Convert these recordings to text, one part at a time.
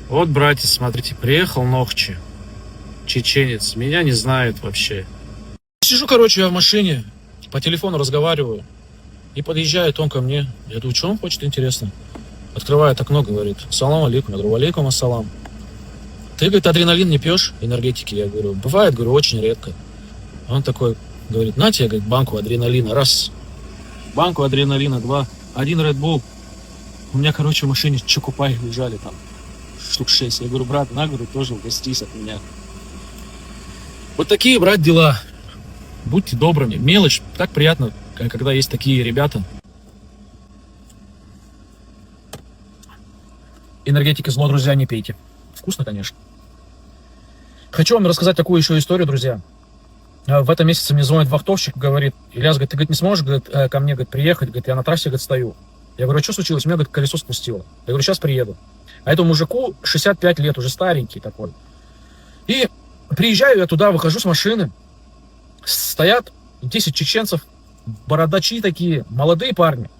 Вот, братья, смотрите, приехал Нохчи, чеченец, меня не знает вообще. Сижу, короче, я в машине, по телефону разговариваю, и подъезжает он ко мне. Я думаю, что он хочет, интересно. Открывает окно, говорит, салам алейкум. Я говорю, алейкум ассалам. Ты, говорит, адреналин не пьешь, энергетики? Я говорю, бывает, говорю, очень редко. Он такой говорит, на тебе, говорит, банку адреналина, раз. Банку адреналина, два. Один Red Bull. У меня, короче, в машине чокупай лежали там. Штук 6. Я говорю, брат, на, говорю, тоже угостись от меня. Вот такие, брат, дела. Будьте добрыми. Мелочь. Так приятно, когда есть такие ребята. Энергетики зло, друзья, не пейте. Вкусно, конечно. Хочу вам рассказать такую еще историю, друзья. В этом месяце мне звонит вахтовщик, говорит, Ильяс, говорит, ты, говорит, не сможешь, говорит, ко мне, говорит, приехать, говорит, я на трассе, говорит, стою. Я говорю, а что случилось? Меня, говорит, колесо спустило. Я говорю, сейчас приеду. А этому мужику 65 лет, уже старенький такой. И приезжаю я туда, выхожу с машины, стоят 10 чеченцев, бородачи такие, молодые парни,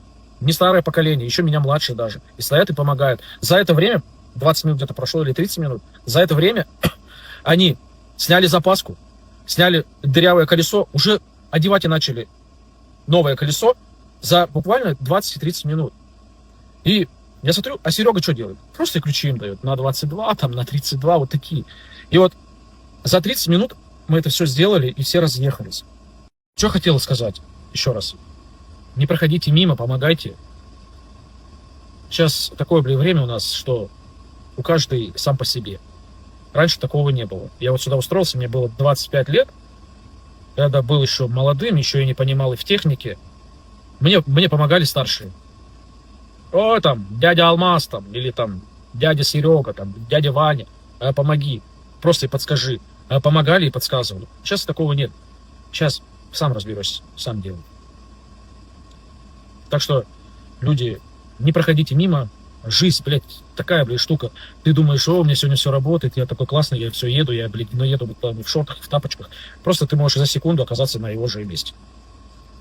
не старое поколение, еще меня младше даже, и стоят и помогают. За это время, 20 минут где-то прошло или 30 минут, за это время они сняли запаску, сняли дырявое колесо, уже одевать и начали новое колесо за буквально 20-30 минут. И я смотрю, а Серега что делает? Просто ключи им дает на 22, там, на 32, вот такие. И вот за 30 минут мы это все сделали, и все разъехались. Что хотел сказать еще раз. Не проходите мимо, помогайте. Сейчас такое, время у нас, что у каждый сам по себе. Раньше такого не было. Я вот сюда устроился, мне было 25 лет. Когда был еще молодым, еще я не понимал и в технике. Мне помогали старшие. О, там, дядя Алмаз, там, или там, дядя Серега, там, дядя Ваня, помоги, просто и подскажи. Помогали и подсказывали. Сейчас такого нет. Сейчас сам разберешься, сам делай. Так что, люди, не проходите мимо. Жизнь, блядь, такая, блядь, штука. Ты думаешь, о, у меня сегодня все работает, я такой классный, я все еду, я, блядь, еду в шортах, в тапочках. Просто ты можешь за секунду оказаться на его же месте.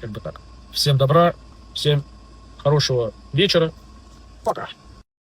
Как бы так. Всем добра, всем хорошего вечера. Пока.